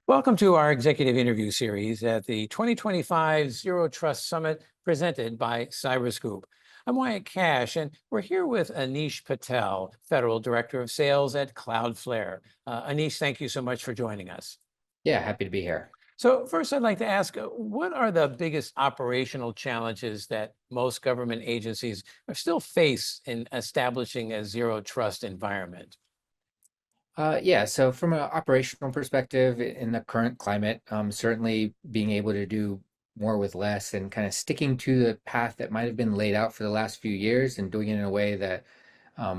Welcome to our executive interview series at the 2025 Zero Trust Summit presented by CyberScoop. I'm Wyatt Cash, and we're here with Anish Patel, Federal Director of Sales at Cloudflare. Anish, thank you so much for joining us. Yeah, happy to be here. So first, I'd like to ask, what are the biggest operational challenges that most government agencies are still face in establishing a zero trust environment? Yeah, so from an operational perspective, in the current climate, certainly being able to do more with less and kind of sticking to the path that might have been laid out for the last few years and doing it in a way that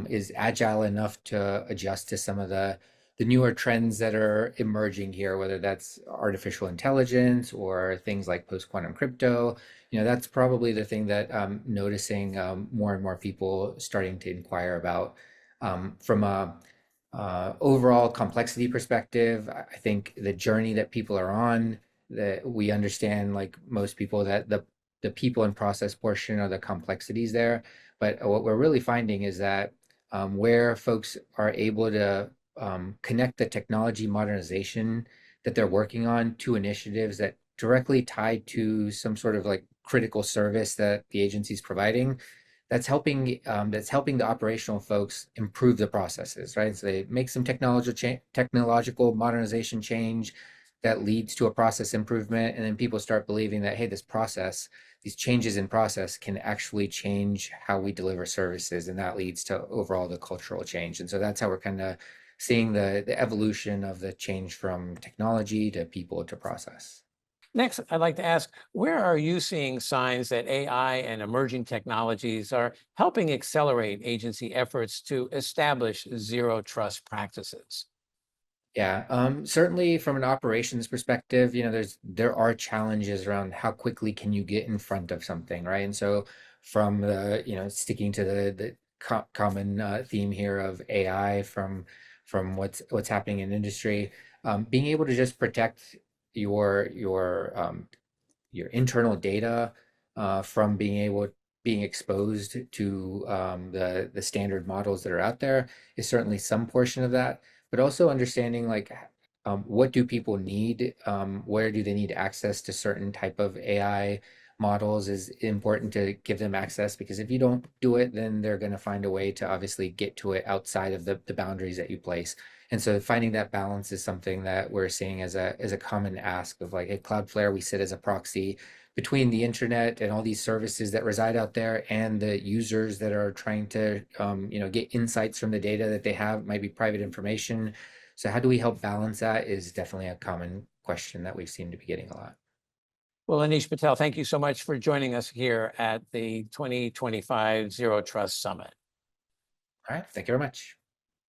is agile enough to adjust to some of the newer trends that are emerging here, whether that's artificial intelligence or things like post-quantum crypto. That's probably the thing that I'm noticing more and more people starting to inquire about from a overall complexity perspective. I think the journey that people are on, that we understand, like most people, that the people and process portion are the complexities there. But what we're really finding is that where folks are able to connect the technology modernization that they're working on to initiatives that directly tied to some sort of like critical service that the agency is providing, that's helping the operational folks improve the processes, right? So they make some technological modernization change that leads to a process improvement, and then people start believing that, hey, these changes in process can actually change how we deliver services, and that leads to overall the cultural change. And so that's how we're kind of seeing the evolution of the change from technology to people to process. Next, I'd like to ask, where are you seeing signs that AI and emerging technologies are helping accelerate agency efforts to establish zero trust practices? Yeah, certainly from an operations perspective, there are challenges around how quickly can you get in front of something, right? And so from the, sticking to the common theme here of AI from what's happening in industry, being able to just protect your internal data from being exposed to the standard models that are out there is certainly some portion of that, but also understanding like what do people need, where do they need access to certain type of AI models is important to give them access, because if you don't do it, then they're going to find a way to obviously get to it outside of the boundaries that you place. And so finding that balance is something that we're seeing as a common ask of like, at Cloudflare, we sit as a proxy between the internet and all these services that reside out there and the users that are trying to get insights from the data that they have, might be private information. So how do we help balance that is definitely a common question that we've seemed to be getting a lot. Well, Anish Patel, thank you so much for joining us here at the 2025 Zero Trust Summit. All right, thank you very much.